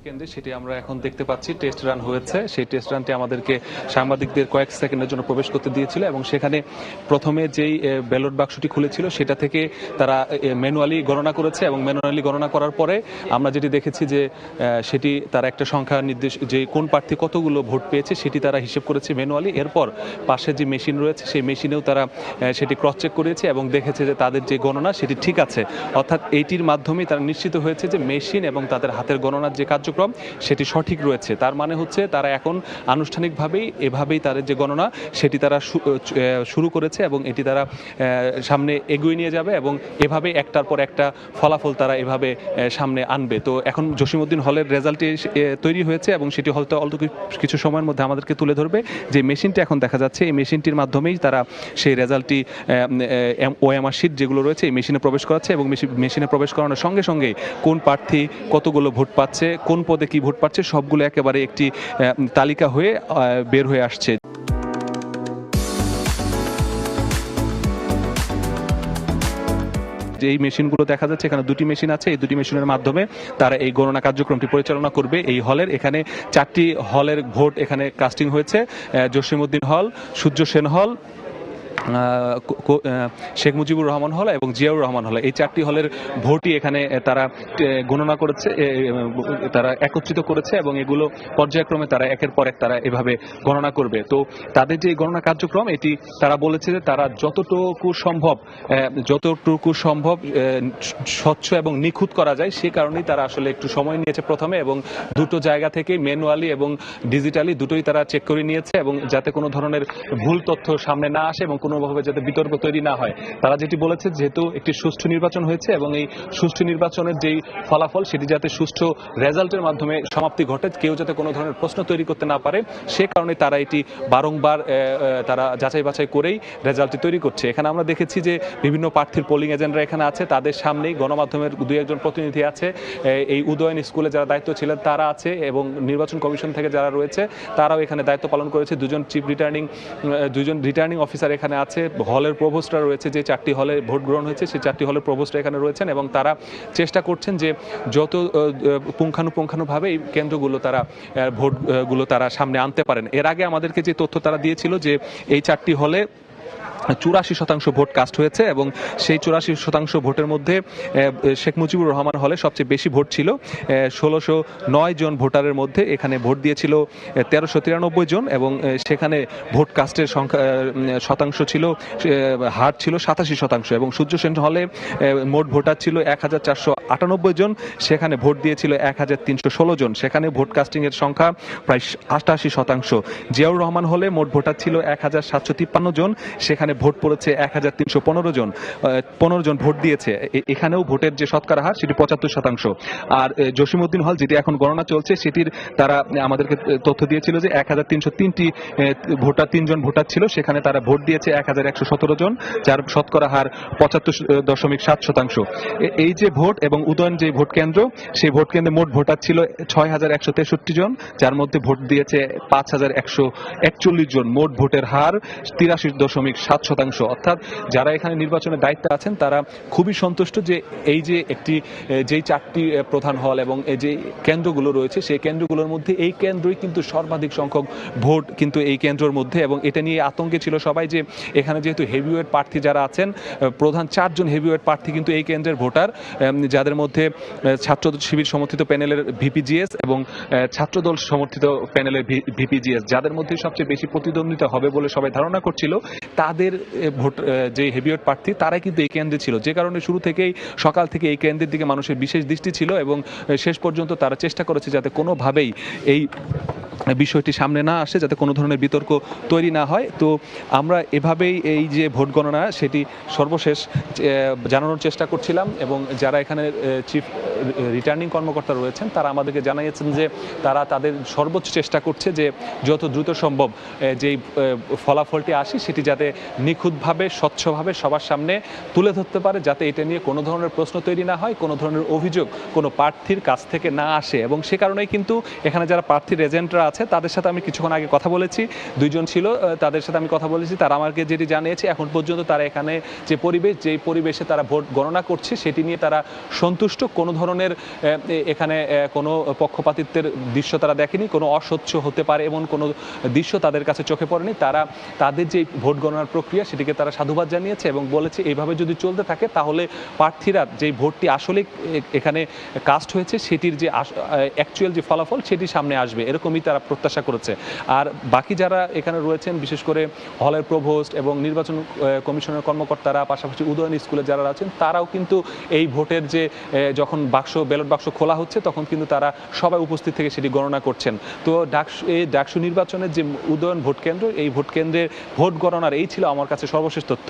কেন্দ্রে সেটি আমরা এখন দেখতে পাচ্ছি টেস্ট রান হয়েছে। সেই টেস্ট রানটি আমাদেরকে সাংবাদিকদের কয়েক সেকেন্ডের জন্য প্রবেশ করতে দিয়েছিল এবং সেখানে প্রথমে যেই ব্যালট বাক্সটি খুলেছিল সেটা থেকে তারা ম্যানুয়ালি গণনা করেছে এবং ম্যানুয়ালি গণনা করার পরে আমরা যেটি দেখেছি যে সেটি তারা একটা সংখ্যা নির্দেশ যে কোন প্রার্থী কতগুলো ভোট পেয়েছে সেটি তারা হিসেব করেছে ম্যানুয়ালি। এরপর পাশে যে মেশিন রয়েছে সেই মেশিনেও তারা সেটি ক্রস চেক করেছে এবং দেখেছে যে তাদের যে গণনা সেটি ঠিক আছে। অর্থাৎ এইটির মাধ্যমেই তারা নিশ্চিত হয়েছে যে মেশিন এবং তাদের হাতের গণনার যে কার্যক্রম সেটি সঠিক রয়েছে। তার মানে হচ্ছে তারা এখন আনুষ্ঠানিকভাবেই এভাবেই তাদের যে গণনা সেটি তারা শুরু করেছে এবং এটি তারা সামনে এগিয়ে নিয়ে যাবে এবং এভাবে একটার পর একটা ফলাফল তারা এভাবে সামনে আনবে। তো এখন জসিমউদ্দিন হলের রেজাল্টটি তৈরি হয়েছে এবং সেটি হয়তো অল্প কিছু সময়ের মধ্যে আমাদেরকে তুলে ধরবে। যে মেশিনটি এখন দেখা যাচ্ছে এই মেশিনটির মাধ্যমেই তারা সেই রেজাল্টটি ওএমআর শিট যেগুলো রয়েছে এই মেশিনে প্রবেশ করাচ্ছে এবং মেশিনে প্রবেশ করানোর সঙ্গে সঙ্গে কোন প্রার্থী কতগুলো ভোট পাচ্ছে, কোন পদে কি ভোট পাচ্ছে সবগুলো একেবারে একটি তালিকা হয়ে বের হয়ে আসছে। যে এই মেশিনগুলো দেখা যাচ্ছে এখানে দুটি মেশিন আছে, এই দুটি মেশিনের মাধ্যমে তারা এই গণনা কার্যক্রমটি পরিচালনা করবে। এই হলের এখানে 4টি হলের ভোট এখানে কাস্টিং হয়েছে, জসিমউদ্দিন হল, সূর্য সেন হল, শেখ মুজিবুর রহমান হল এবং জিয়াউর রহমান হল, এই 4টি হলের ভোটই এখানে তারা গণনা করেছে, তারা একত্রিত করেছে এবং এগুলো পর্যায়ক্রমে তারা একের পর এক তারা এভাবে গণনা করবে। তো তাদের যে গণনা কার্যক্রম এটি তারা বলেছে যে তারা যতটুকু সম্ভব স্বচ্ছ এবং নিখুঁত করা যায় সে কারণেই তারা আসলে একটু সময় নিয়েছে প্রথমে এবং দুটো জায়গা থেকে ম্যানুয়ালি এবং ডিজিটালি দুটোই তারা চেক করে নিয়েছে এবং যাতে কোনো ধরনের ভুল তথ্য সামনে না আসে এবং কোনোভাবে যাতে বিতর্ক তৈরি না হয়। তারা যেটি বলেছে যেহেতু একটি সুষ্ঠু নির্বাচন হয়েছে এবং এই সুষ্ঠু নির্বাচনের যেই ফলাফল সেটি যাতে সুষ্ঠু রেজাল্টের মাধ্যমে সমাপ্তি ঘটে, কেউ যাতে কোনো ধরনের প্রশ্ন তৈরি করতে না পারে সে কারণে তারা এটি বারংবার তারা যাচাই বাছাই করেই রেজাল্টটি তৈরি করছে। এখানে আমরা দেখেছি যে বিভিন্ন প্রার্থীর পোলিং এজেন্টরা এখানে আছে, তাদের সামনেই গণমাধ্যমের 2-1 জন প্রতিনিধি আছে, এই উদয়ন স্কুলে যারা দায়িত্ব ছিলেন তারা আছে এবং নির্বাচন কমিশন থেকে যারা রয়েছে তারাও এখানে দায়িত্ব পালন করেছে। দুজন রিটার্নিং অফিসার এখানে আছে, হলের প্রভোস্টরা রয়েছে, যে 4টি হলে ভোট গ্রহণ হয়েছে সেই 4টি হলের প্রভোস্টরা এখানে রয়েছেন এবং তারা চেষ্টা করছেন যে যত পুঙ্খানুপুঙ্খানুভাবে এই কেন্দ্রগুলো তারা ভোটগুলো তারা সামনে আনতে পারেন। এর আগে আমাদেরকে যে তথ্য তারা দিয়েছিল যে এই 4টি হলে 84% ভোট কাস্ট হয়েছে এবং সেই 84% ভোটের মধ্যে শেখ মুজিবুর রহমান হলে সবচেয়ে বেশি ভোট ছিল। 1609 জন ভোটারের মধ্যে এখানে ভোট দিয়েছিল 1393 জন এবং সেখানে ভোট কাস্টের সংখ্যা শতাংশ ছিল, হার ছিল 87% এবং সূর্য সেন হলে মোট ভোটার ছিল 1498 জন, সেখানে ভোট দিয়েছিল 1316 জন, সেখানে ভোট কাস্টিং এর সংখ্যা প্রায় 88%। জিয়াউর রহমান হলে মোট ভোটার ছিল 1753 জন, সেখানে ভোট পড়েছে 1315 জন, 15 জন ভোট দিয়েছে, এখানেও ভোটের যে শতকরা হার সেটি 75%। আর জসিমউদ্দিন হল যেটি এখন গণনা চলছে সেটির তারা আমাদেরকে তথ্য দিয়েছিল যে 1303টি ভোটার 3 জন ভোটার ছিল, সেখানে তারা ভোট দিয়েছে 1117 জন, যার শতকরা হার 75.7%। এই যে ভোট এবং উদয়ন যে ভোট কেন্দ্র সেই ভোট কেন্দ্রে মোট ভোটার ছিল 6163 জন, যার মধ্যে ভোট দিয়েছে 5141 জন, মোট ভোটের হার 83.7%। অর্থাৎ যারা এখানে নির্বাচনের দায়িত্বে আছেন তারা খুবই সন্তুষ্ট যে এই যে যেই 4টি প্রধান হল এবং এই যে কেন্দ্রগুলো রয়েছে সেই কেন্দ্রগুলোর মধ্যে এই কেন্দ্রই কিন্তু সর্বাধিক সংখ্যক ভোট কিন্তু এই কেন্দ্রের মধ্যে, এবং এটা নিয়ে আতঙ্কে ছিল সবাই যে এখানে যেহেতু হেভিওয়েট প্রার্থী যারা আছেন, প্রধান 4 জন হেভিওয়েট প্রার্থী কিন্তু এই কেন্দ্রের ভোটার, যাদের মধ্যে ছাত্র শিবির সমর্থিত প্যানেলের ভিপিজিএস এবং ছাত্রদল সমর্থিত প্যানেলের ভিপিজিএস, যাদের মধ্যে সবচেয়ে বেশি প্রতিদ্বন্দ্বিতা হবে বলে সবাই ধারণা করছিল, তাদের ভোট যে হেভিওয়েট প্রার্থী তারাই কিন্তু এই কেন্দ্রে ছিল, যে কারণে শুরু থেকেই সকাল থেকে এই কেন্দ্রের দিকে মানুষের বিশেষ দৃষ্টি ছিল এবং শেষ পর্যন্ত তারা চেষ্টা করেছে যাতে কোনোভাবেই এই বিষয়টি সামনে না আসে, যাতে কোনো ধরনের বিতর্ক তৈরি না হয়। তো আমরা এভাবেই এই যে ভোট গণনা সেটি সর্বশেষ জানানোর চেষ্টা করছিলাম এবং যারা এখানে চিফ রিটার্নিং কর্মকর্তা রয়েছেন তারা আমাদেরকে জানিয়েছেন যে তারা তাদের সর্বোচ্চ চেষ্টা করছে যে যত দ্রুত সম্ভব যেই ফলাফলটি আসে সেটি যাতে নিখুঁতভাবে স্বচ্ছভাবে সবার সামনে তুলে ধরতে পারে, যাতে এটা নিয়ে কোনো ধরনের প্রশ্ন তৈরি না হয়, কোনো ধরনের অভিযোগ কোনো প্রার্থীর কাছ থেকে না আসে। এবং সে কারণেই কিন্তু এখানে যারা প্রার্থীর এজেন্টরা আছে আছে তাদের সাথে আমি কিছুক্ষণ আগে কথা বলেছি, দুইজন ছিল, তাদের সাথে আমি কথা বলেছি। তারা আমাকে যেটি জানিয়েছে এখন পর্যন্ত তারা এখানে যে পরিবেশে তারা ভোট গণনা করছে সেটি নিয়ে তারা সন্তুষ্ট। কোনো ধরনের এখানে কোনো পক্ষপাতিত্বের দৃশ্য তারা দেখেনি, কোনো অস্বচ্ছ হতে পারে এমন কোনো দৃশ্য তাদের কাছে চোখে পড়েনি। তারা তাদের যে ভোট গণনার প্রক্রিয়া সেটিকে তারা সাধুবাদ জানিয়েছে এবং বলেছে এইভাবে যদি চলতে থাকে তাহলে প্রার্থীরা যে ভোটটি আসলে এখানে কাস্ট হয়েছে সেটির যে অ্যাকচুয়াল যে ফলাফল সেটি সামনে আসবে, এরকমই তারা প্রত্যাশা করেছে। আর বাকি যারা এখানে রয়েছেন, বিশেষ করে হলের প্রভোস্ট এবং নির্বাচন কমিশনের কর্মকর্তারা, পাশাপাশি উদয়ন স্কুলে যারা আছেন, তারাও কিন্তু এই ভোটের যে যখন ব্যালট বাক্স খোলা হচ্ছে তখন কিন্তু তারা সবাই উপস্থিত থেকে সেটি গণনা করছেন। তো ডাকসু নির্বাচনের যে উদয়ন ভোট কেন্দ্র, এই ভোট কেন্দ্রের ভোট গণনার এই ছিল আমার কাছে সর্বশেষ তথ্য।